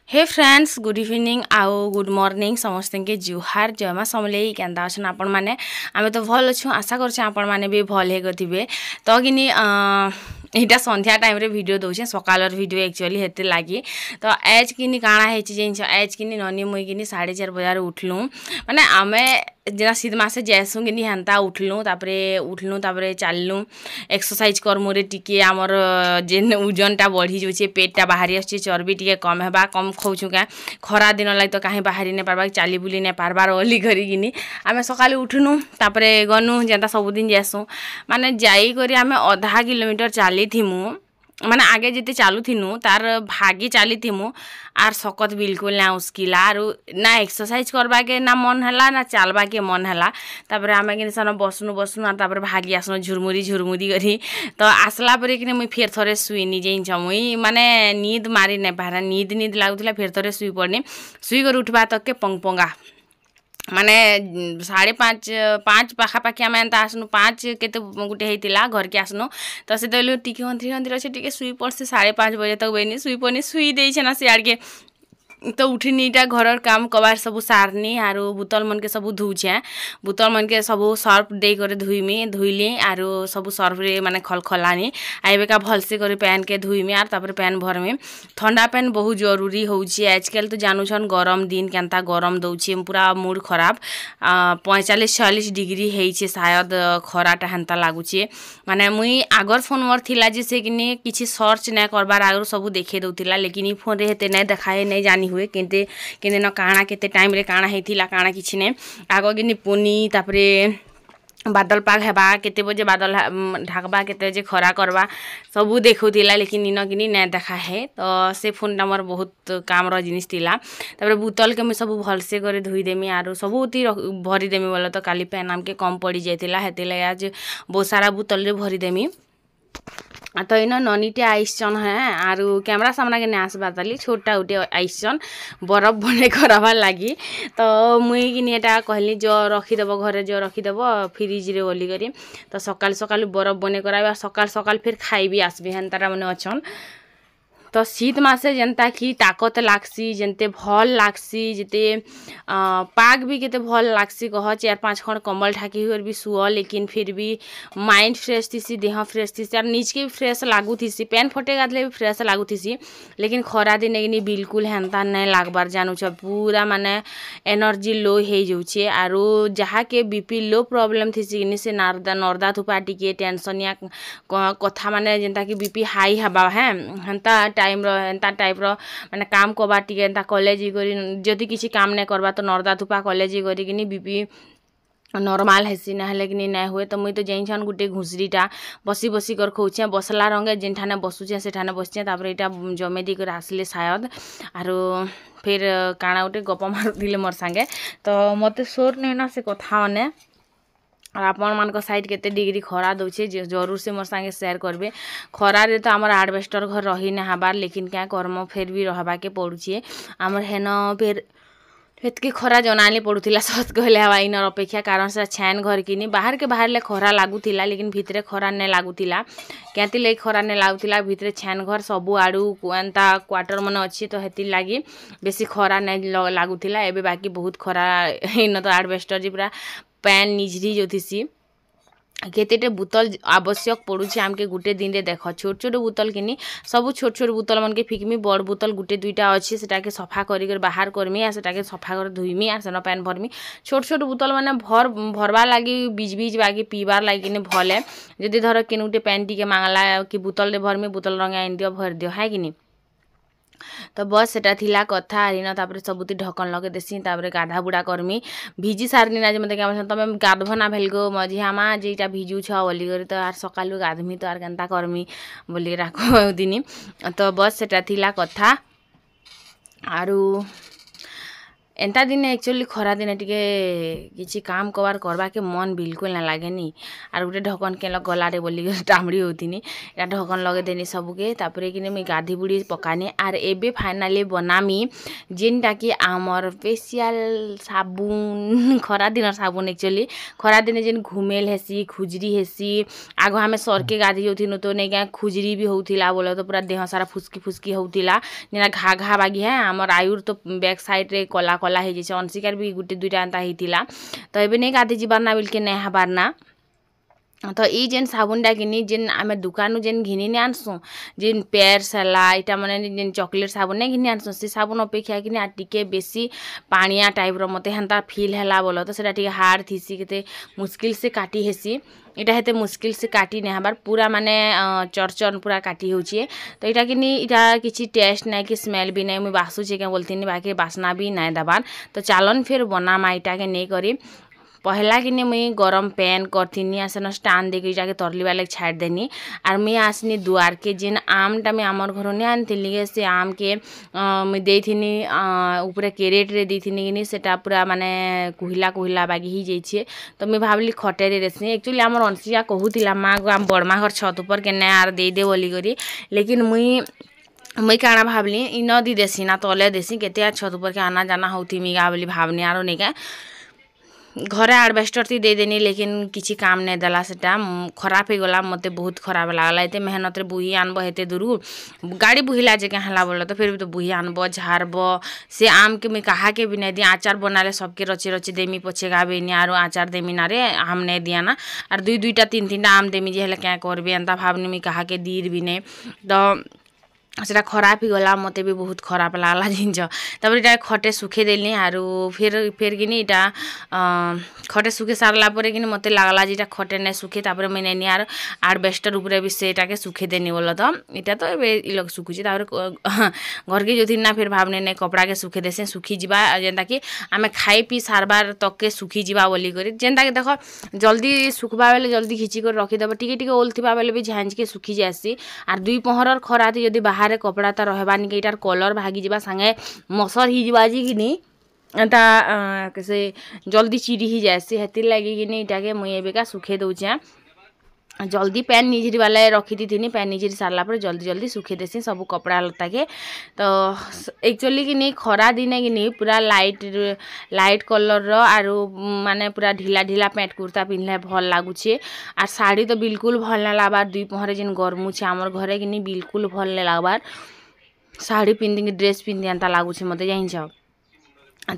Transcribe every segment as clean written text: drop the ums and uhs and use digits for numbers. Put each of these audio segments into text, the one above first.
हे friends good evening आउ good morning समस्त के जुहार जयमा समले केन्ता अच्छन आपण माने आमे तो भल अच्छु आशा करछे आपण माने भी भल हे गथिबे तो किनी एटा संध्या टाइम रे वीडियो दोछे सकालर वीडियो एक्चुअली हेते लागी तो एज किनी काଣା हेछि जेंछ एज किनी ननी मुई किनी 4:30 बजे उठलु माने आमे जेना शीत मासे जैसु किनी हंता उठलु तापरे चाललु एक्सरसाइज करमु रे टिके हमर जेन ओजनटा बढ़ी जोछे पेटटा बाहरी आछे चर्बी टिके कम हेबा कम खौछु का खरा दिन लाई तो काहे बाहरी ने पारबा चाली बुली ने पारबार ओली करी किनी आमे सकाले उठनु तापरे गनु जेंता सब दिन जैसु माने जाई करी आमे आधा किलोमीटर चाली थिमु माने आगे जिते चालू थिनु तार भागी चाली थिमु आर सकत बिल्कुल ना उसकिला आरो ना एक्सरसाइज करबा के ना मन हला ना चालबा के मन हला तापरे आमे किन सन बसनु आ तापरे भागी आसनु झुरमुरी करी तो आसला परे किने मुई फेर थरे सुईनी जेइन मुई माने नींद मारी नै पारा नींद लागुतला फेर थरे सुई पड़नी सुई कर उठबा तक के पंगा माने 5:30 पाखापाखि आम एंता आसनु 5 केते गुटे हेतिला घर के आसनु तो से देलु टिके हंत्री अच्छे टिके सुई पड़से 5:30 बजे तक बेनी सुई पड़नी सुई देइछे ना से आड़के तो उठनी इटा घर काम कबार सब सारनी आरो बोतल मन के सब धुछे बोतल मन के सब सर्फ दे करे धुइली आरो सब सर्फ रे माने खलखलानी आइबे का भलसे करे पैन के धुइमी आर तापर पैन भरमी ठंडा पैन बहुत जरूरी होउची आजकल तो जानू छन गरम दिन केनता गरम दउची पूरा मूड खराब 45-46 डिग्री हेइछे शायद खराटा हंता लागुची माने मुई आगर फोन मोर थिला जे से किने किछि सर्च नै करबार आगर सब देखे दउतिला लेकिन ई फोन रे हेते नै देखाए नै जानी हुए केते न काଣା केते टाइम रे काଣା हेथिला काଣା किछि ने आगो गिनी पुनी तापरे बादल पाग हेबा केते बजे बादल ढाकबा केते बजे खरा करबा सब देखुतिला लेकिन इन किनी नै देखा है तो से फोन मोर बहुत काम रो जिनिस थिला तापरे बोतल के मैं सब भलसे करे धुई देमी आरो सब उती भरी देमी बोले तो काली पैन नाम के कम पड़ी जाइतिला हेतिला आज बहुत सारा बोतल रे भरी देमी तो इन ननीटे आइसन है आरु कैमरा सामना के नहीं आसबार ताली छोटा उठे आइसन बरफ बने कराबार लगी तो मुई कि एटा कहली जो रखीदेव घरे जो रखीदेव फ्रिज रे बोली करी तो सकाल सकाल बरफ बने कराबा सकाल सकाल फिर खाइबी आसबे हेन्तारा मने अछन तो शीत मासे जनता की ताकत लागसी जनते भल लागसी जते पाग भी केते भल लागसी कह 4-5 खंड कंबल ढाकी हुए भी सुअ लेकिन फिर भी माइंड फ्रेश थीसी देह फ्रेश थीसी और नीच के भी फ्रेश लागू थीसी पैन फटे गादले भी फ्रेश लागू थीसी लेकिन खरा दिन कि बिल्कुल हेन्ता नहीं लागबार जानू छ पूरा माने एनर्जी लो हे जाउछे आरो जहा के बीपी लो प्रॉब्लम थीसी कि से नर्दा थुपा टिके टेंशन या कथा माने जनता कि बीपी हाई हबा है हेन्ता टाइम रो एंता टाइप रो माने काम करबा टिके एंता कॉलेज करी जदि किसी काम नहीं करबा तो नर्दा थुपा कॉलेज करी कि बीपी नॉर्मल हेसी ना हेले कि नहीं हुए तो मुई तो जेइछन गुटे घुसरीटा बसी कर खौछे बसला रंगे जेनठाने बसुछे सेठाने बसछे तापर एटा जमेदी कर आसले शायद आरो फिर काना गुटे गप मारुदिले मोर संगे तो मते सोर नै ना से कथा माने और आपण मान को साइड केते डिग्री खरा दउछे जरूर से मोर संगे शेयर करबे खरा रे तो हमर एडवेस्टर घर रही ना हबार लेकिन क्या कर्म फिर भी रहबा के पड़ुछे हमर हेन फिर हेतके खरा जनाले पड़ुथिला सत कहले हवा इनर अपेक्षा कारण से छैन घर किनी बाहर के बाहर ले खरा लागुथिला लेकिन भितरे खरा नै लागुथिला केति ले खरा नै लागुथिला भितरे छैन घर सबु आडू एंता क्वार्टर मन अछि तो हेति लागी बेसी खरा नै लागुथिला एबे बाकी बहुत खरा इन तो एडवेस्टर जी पूरा पैन निजरी जो थीसी केतेटे बोतल आवश्यक पड़ुछे आमके गुटे दिन रे देख छोट छोट बोतल किनी सब छोट छोट बोतल मन के फिकमी बड़ बोतल गुटे दुईटा अच्छी सेटा के सफा करी बाहर करमी आ सेटा के सफा कर धुईमी आ सेन पैन भरमी छोट छोट बोतल माने भरबा लागी बीज बागी पीबार लागी ने भले जदि धर किन गुटे पैन टिके मांगला कि बोतल रे भरमी बोतल रंगा आइन दियो भर दियो है कि तो बस सेटा थिला कथा आरिन तापरे सबुती ढकन लगे देसी तापरे गाधा बुड़ा करमी भिजी सारनी ना जे मते क्या तमे गाधभ ना भेलगो मझियामा जेटा भिजू छ बोली गरी तो आर सकालु गाधमी तो आर केनता करमी बोली राखो दिनी तो बस सेटा थिला कथा आरु एंता दिन एक्चुअली खरा दिन टिके किसी काम करवा के मन बिल्कुल ना लगे नी आर गोटे ढकन के गला रे बोली टामड़ी होती या ढकन लगे देनी सबके तापर कि मुई गाधी बुड़ी पकानी आर एबे फाइनाली बनामी जेनटा कि आमर स्पेशल साबुन खरा दिन साबुन एक्चुअली खरा दिन जेन घुमेल हेसी खुजरी हेसी आगो हमें सर के गाधी होती तो नहीं क्या खुजरी भी होता बोले तो पूरा देह सारा फुसकी फुसकी होता जेना घा घा बागी है आमर आयुर तो बैक साइड रे कला कला हो जाए अंशिकार भी गोटे दुईटा एंता होता तो ये नहीं गाधी जीवार ना बिल्कुल नहीं हबार ना तो ये जेन साबुनटा किनी जेन आम दुकान जेन घिनी आनसु जेन पेयर सला इटा माने जेन चॉकलेट साबुन नहीं घिनी आनसु से साबुन अपेक्षा कि टिके बेसी पानिया टाइप मत हेन्ता फिल है बोलो तो सेटा टिके हार्ड थीसी केते मुश्किल से काटी हेसी इटा हेते मुश्किल से काटी नहीं हबार पूरा माने चरचर पूरा काटी होची तो इटा किनी इटा किसी टेस्ट नहीं कि स्मेल भी नहीं मुई बासुचे क्या बोलती बाकी बासना भी नहीं दबार तो चालन फिर बनामा इटा के नहीं करी पहला कि मुई गरम पैन करथिनी आसन स्टैंड देके जाके तरली वाले छाड़ देनी आर मुई आसनी दुआर के जेन आमटा मुई आमर घर नहीं आनी से आम के मुई देथिनी ऊपर केरेट रे देथिनी कि सेटा पूरा माने कुहिला कुहिला बागी ही जाइए तो मुई भावली खटे दे देसी एक्चुअली आमर अंशिया कहूला माँ आम बड़मा घर छत ऊपर के आर दे दे बोली करी लेकिन मुई काଣା भावली इन दी देसी ना तले देसी केते छत ऊपर के आना जाना होती मिगा बोली भावनी आरो नहीं क्या घरे आडबेस्टर थी दे देनी लेकिन किसी काम नहीं देला सेटा खराब हो गला मत बहुत खराब लगला एते मेहनत रे बुही आनब हेते दूर गाड़ी बुहिला जगह हला बोला तो फिर भी तो बुही आनब झारब से आम के मुई कहा के भी नहीं दी आचार बनाले सबके रचे रचे देमी पछे गाबे नहीं आरो आचार देमी ना रे आम नहीं दिया ना और दुई दुईटा तीन तीनटा आम देमी जे हेले क्या करबे एंता भावनी मुई कहा के दीर भी नहीं तो सेटा खराब ही गला मते भी बहुत खराब लागला जिनछ तब इटा खटे सुखे देली आरु फिर कि इटा खटे सुखे सारला परे कि मते लागला जे खटे नहीं सुखे तापर मैंने नहीं आर आडबेस्टर ऊपर भी सेटा के सुखे देनी बोलो तो इटा तो ए लोग सुखुची तापर घर के जो ना फिर भावने नहीं कपड़ा के सुखे देसे सुखी जीवा जेनता कि आमे खाई पी सारबार तक के सुखी जीवा बोली करी जेनता कि देख जल्दी सुखबा बेले जल्दी खिची कर रखीदेव टिके टिके ओलथिबा बेले भी झांझ के सुखी जासी आर दुई पहर खरा थी जदि बाहर कपड़ा तो रहबानी कि इटार कलर भागी जावा सांगे मसर ही जावा जी कि एंता कैसे जल्दी चिरी ही जाएसी हेतिर लगी कि इटा के मुई एबेका सुखे दौचे जल्दी पैन निजरी वाला रखी थी पैन निजरी सारा पर जल्दी जल्दी सुखे देसी सब कपड़ा लता के तो एक्चुअली कि नहीं खरा दिन कि नहीं पूरा लाइट कलर आरो माने पूरा ढीला ढीला पैंट कुर्ता पिंधले भल लगुचे आर साड़ी तो बिल्कुल भल ना लगबार दुई पहरे जेन गरमुचे आमर घरे कि नहीं बिल्कुल भल नहीं लगबार साड़ी पिंधि ड्रेस पिंधि एंता लगुचे मत जान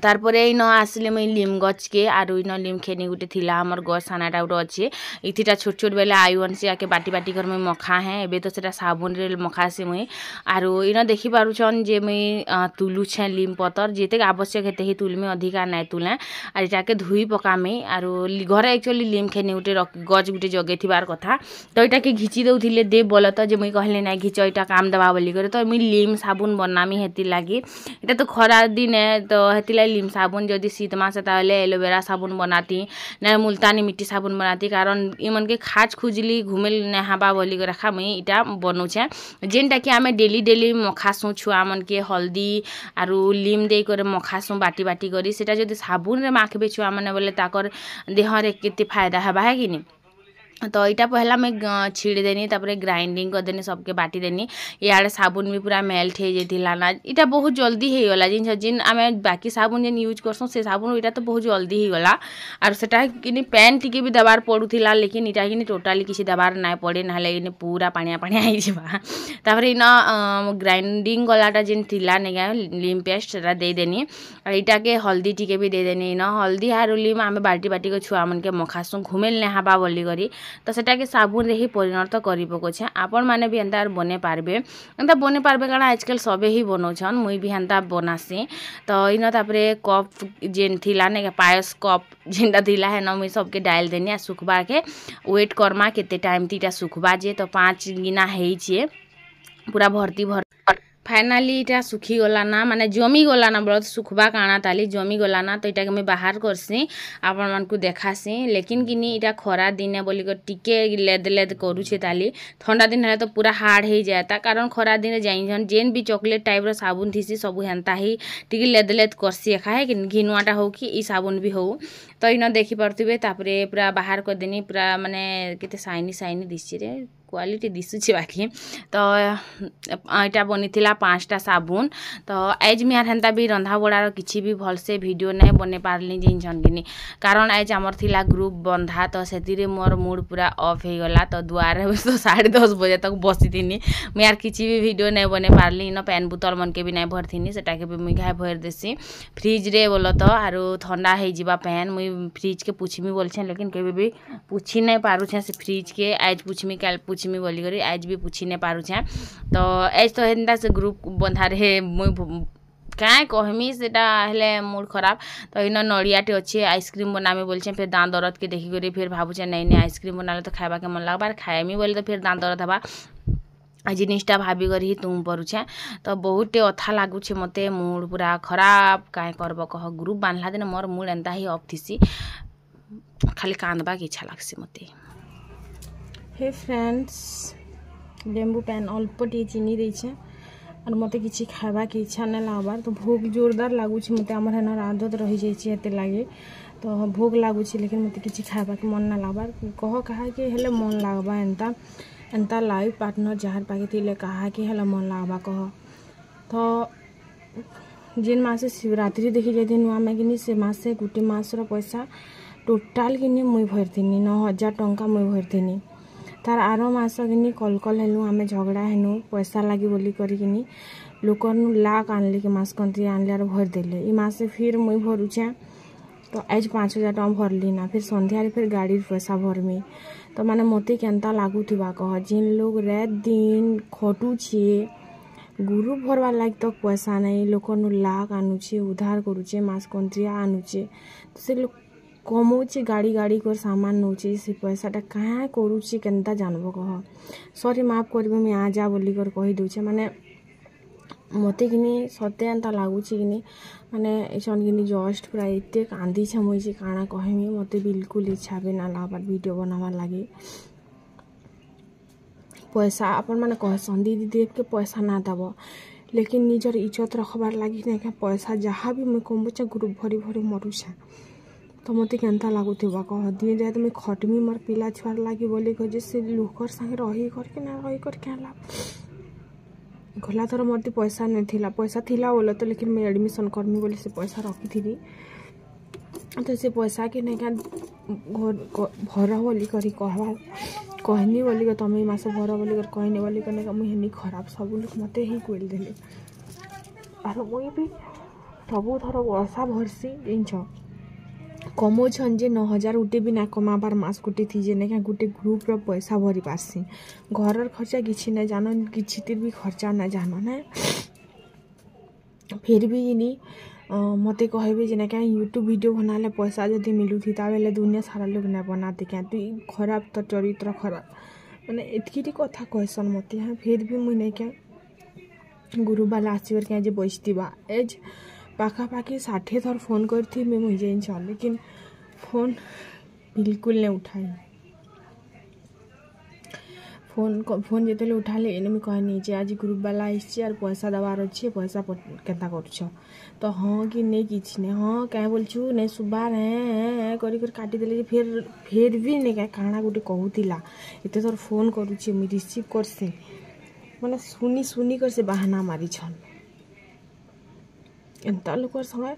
तारपर इन आसले मुई लिम गच के आरु इन लिम खेनी गुटे थिला हमर गछ सानाटा गुटे अच्छे इथिटा छोट छोट बेले आयु अनसी आके बाटी बाटी कर मुई मखा है एबे तो सेटा साबुन रे मखा से मुई आरु इन देखि पारुछन जे मुई तुलु छे लिम पतर जेते आवश्यक हेते ही तुलमे अधिका नै तुले आर इटाके धुई पकामे आरु घरे एक्चुअली लिम खेनी गुटे गछ गुटे जगे थिबार कथा तो इटाके घिची दउथिले दे बोल तो जे मुई कहले नै घिच इटा काम देबा बोली करे तो मुई लिम साबुन बनामी हेति लागी इटा तो खरा दिन है तो हेति लिम साबुन जदि शीत मास ताहले एलोवेरा साबुन बनाती ना मुल्तानी मिट्टी साबुन बनाती कारण इमन के खाज खुजली घुमेल नहाबा बोली रखा मुई इटा बनौछे जेनटा कि आमे डेली डेली मखासु छुआ मन के हल्दी आरु लिम दे करे मखासु बाटी बाटी करी सेटा जदि साबुन रे माखबे छुआ माने बोले ताकर देह रे केते फायदा हेबा है कि नहीं तो इटा पहला मैं छीड़ देनी तापर ग्राइंडिंग कर देनी सबके बाटी देनी इे साबुन भी पूरा मेल्ट हो जाता ना इटा बहुत जल्दी हो गला जिन जिन आम बाकी साबुन जेन यूज करसों से साबुन इटा तो बहुत जल्दी हो गला और सेटा कि पैन टिके भी दबार पड़ूला लेकिन इटा कि टोटाली किसी दबार ना पड़े ना कि पूरा पानिया पानिया होपर इन ग्राइंडिंग गलाटा जेन थिला नहीं लिम पेस्ट से दे देनी और इटा के हल्दी टिके भी दे देनी इन हल्दी आरु लिम आम बाटी बाटी को छुआ मन के मखासु घुमेल नेहाबा बोली करी तो सेटा के साबुन रे ही परिणत करी पकोछे आपण माने भी एंता बने पारबे एंता बने पारबे कारण आजकल सबे ही बनौछन मुई भी एंता बनासी तो इन तापरे कप जेन थिला ने पायस कप जेनटा थिला है न मुई सबके डाल देनी आ सुखबा के वेट करमा केते टाइम तीटा सुखबा जे तो 5 गिना हेइछे पूरा भर्ती फाइनाली इटा सुखी गला ना माने जमी गला ना बहुत सुखबा काना ताली जमी गला ना तो इटा के मैं बाहर करसी आपण मन को देखासी लेकिन किनी इटा खरा दिन बोली को टिके लेद लेद करूछे ताली ठंडा दिन है तो पूरा हार्ड हो जाता कारण खरा दिन जाइन जेन भी चॉकलेट टाइप रो साबुन थीसी सब हेंता ही टिके लेद लेद करसी एखा है कि घिनुआटा हो कि ई साबुन भी हो तो इन देखि परथिबे तापरे पूरा बाहर कर देनी पूरा माने केते साइनी साइनी दिसछि रे क्वालिटी दिशुचे बाकी तो यहाँ बनी 5टा साबुन तो आज मैं हेन्ता भी रंधा बड़ार किसी भी भलसे वीडियो नहीं बने पारली जिन कारण आज आमर थिला ग्रुप बंधा तो से मोर मूड पूरा ऑफ हो गला तो दुआर तो 10:30 बजे तक बसी थी मैं यार किसी भी वीडियो नहीं बने पारली इन पेन बोतल मन के भी नहीं भर थी सेटा के भी मुई घाए भर देसी फ्रिज रे बोलो तो आरो ठंडा हो जावा पेन मुई फ्रिज के पूछमी बोलछे लेकिन केबे भी पूछी नहीं पारुछे से फ्रिज के आज पूछमी काल पूछमी बोली करी आज भी पूछी नहीं पारुछे तो आज तो हेन्ता से ग्रुप बंधा रे मुई क्या कहमी से मूड खराब तो इन नड़ियाटे अच्छे आइसक्रीम बनामी बोलछे फिर दाँत दरद के देखी करी फिर भावुछे नहीं आइसक्रीम बनाले तो खाइबा के मन लगबार खाएमी बोले तो फिर दाँत दरद हवा जिनिसटा भाभी कर ही तुम परुछे तो बहुते अथा लगुचे मते मूड पूरा खराब क्या करब कह ग्रुप बांधला दिन मोर मूड एंता ही ऑफ थीसी खाली कांदबा के इच्छा लागसी मते। हे फ्रेंड्स लेंबू पैन अल्प टी चीनी देछे और मते किसी खाइबा के इच्छा नहीं लगबार तो भोग जोरदार लगुच मते आमर हेन आदत रही जाइए एते लगे तो भोग लगुच लेकिन मते किसी खाइबा के मन ना लगबार कह कहा कि हेले मन लगबा एंता एंता लाइफ पार्टनर जहाँ पाके थी कहा कि हेला मन लगवा कह तो जेन मासे शिवरात्रि देखी जाती नुआ में कि से मासे गोटे मासर पैसा टोटाल कि मुई भरती 9,000 टंका मुई भरती तार आर मास कि कल हेलु आम झगड़ा हेनु पैसा लगी बोली करी लोक लाख आनली कि मास कंत्री आनले और भरदेले ई मासे फिर मुई भरुछे तो आज 5,000 टଙ୍କା भरली ना फिर संध्यारे फिर गाड़ी पैसा भरमी तो माने मते केनता लागुथिबा कह जिन लोग रात दिन खटुछे गुरु भरवार लाग तक पैसा नहीं लोक लाख आनुचे उधार करुचे मास कंत्रिया आनुचे तो से लोग कमौचे गाड़ी गाड़ी कर सामान नौचे से पैसाटा क्या करुचे केनता जानबो कह सॉरी माफ करबे मैं आ जा बोली कर कही दूचे माने मते किनी सते एंता लगुचे कि माने ऐसन कि जस्ट पूरा एत कांदी मुझे काଣା कहमी मते बिल्कुल इच्छा भी ना लगबार वीडियो बनावार लगे पैसा अपन मैंने कहसन दीदी देख के पैसा ना दब लेकिन निजर इज्जत रखबार लगी नहीं पैसा जहाँ भी मुझे कमुचे ग्रुप भरी भरी मरुछे तो मते केनता लगुथिबा कह दिन रात मुझे खटमी मोर पिला छुआर लगी बोली कह से लोकर संगे रही करके ना रही कर क्या लाभ गला थर मत पैसा नहीं थिला पैसा थिला बोलो तो लेकिन मैं एडमिशन करमी बोली से पैसा रखी थी तो से पैसा के नहीं क्या भर बोली करी कहनी बोली कर तुम मास भर बोली कर कहनी बोली कर मुझे खराब सब लोग मत ही कल देले और मुई भी सबू थर वर्षा भरसी जिनछ कमौछन जे 9,000 उठे भी ना कमाबार मास गोटे थी जे ना गोटे ग्रुप रो पैसा भरी पारसी घर खर्चा किसी ना जान किसी भी खर्चा ना जान ना फिर भी इनी मते कहबे जे ना क्या यूट्यूब वीडियो बनाले पैसा जदि मिलू थी बेले दुनिया सारा लोग ना बनाते क्या तु खराब तो चरित्र खराब मैंने एतकी कथा कहसन मते हाँ फिर भी मुई नहीं क्या गुरु बाला आसवर क्या जे बचतीबा एज पाखापाखि 60 थर फोन करती मैं मुझे लेकिन फोन बिल्कुल नहीं उठाई फोन जिते उठाले एने मैं कहनी जे आज ग्रुप वाला आसी और पैसा दबार अच्छे पैसा केता कर तो हाँ कि नहीं किसी नहीं हाँ क्या बोलचु नहीं सुबार है कर काटिदेले फिर भी नहीं क्या काଣା गोटे कहूला एत थर फोन करुचे मुझे रिसीव करसे मैंने सुनी कर से बाहाना मारी छन एंता लोकर संगे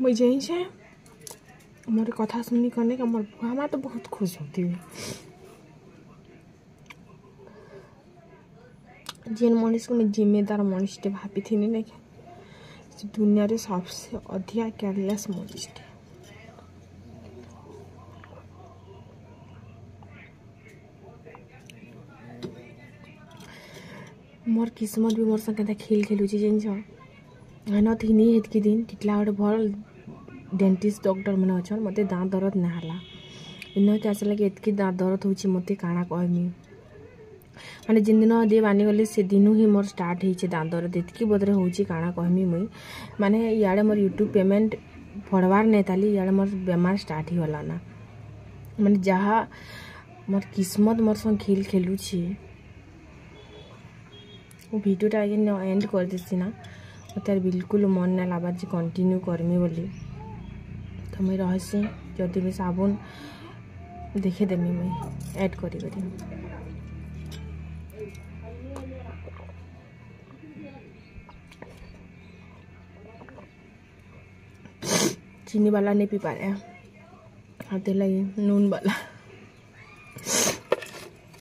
मुझे ही मोर कथा सुनी करने का मोर बुआ तो बहुत खुश होती है जेन मनीष को मैं जिम्मेदार मनीषटे भाभी थी नहीं दुनिया रे सबसे अधिका केयरलेस मनीषटे मोर किस्मत भी मोर संगे खेल खेलुचे जिनछ हेन थी हेतकी दिन टिटला गोटे भल डेंटिस्ट डॉक्टर मैंने अच्छन मत दाँत दरद ना इन क्या लगे एतकी दाँत दरद हो मत काଣା कहमी माने जिन दिन दे बानी गली से दिन ही मोर स्टार्ट होइछे दांत दर्द एतकी बदरे होउची काଣା कहमी मुई माने याडे मोर यूट्यूब पेमेंट पड़वार नहीं ताली याडे मोर बेमार स्टार्ट ही होला ना माने जहाँ मोर किस्मत मोर संग खेल खेलुची वो भिडियोटा आगे एंड कर देसी ना मत बिल्कुल मन ना लाबार जे कंटिन्यू करमी बोली तो मुई रहसी जदि भी साबुन देखे देमी मुई ऐड करी चीनी वाला नहीं पी पा रहे हाथे लगी नून वाला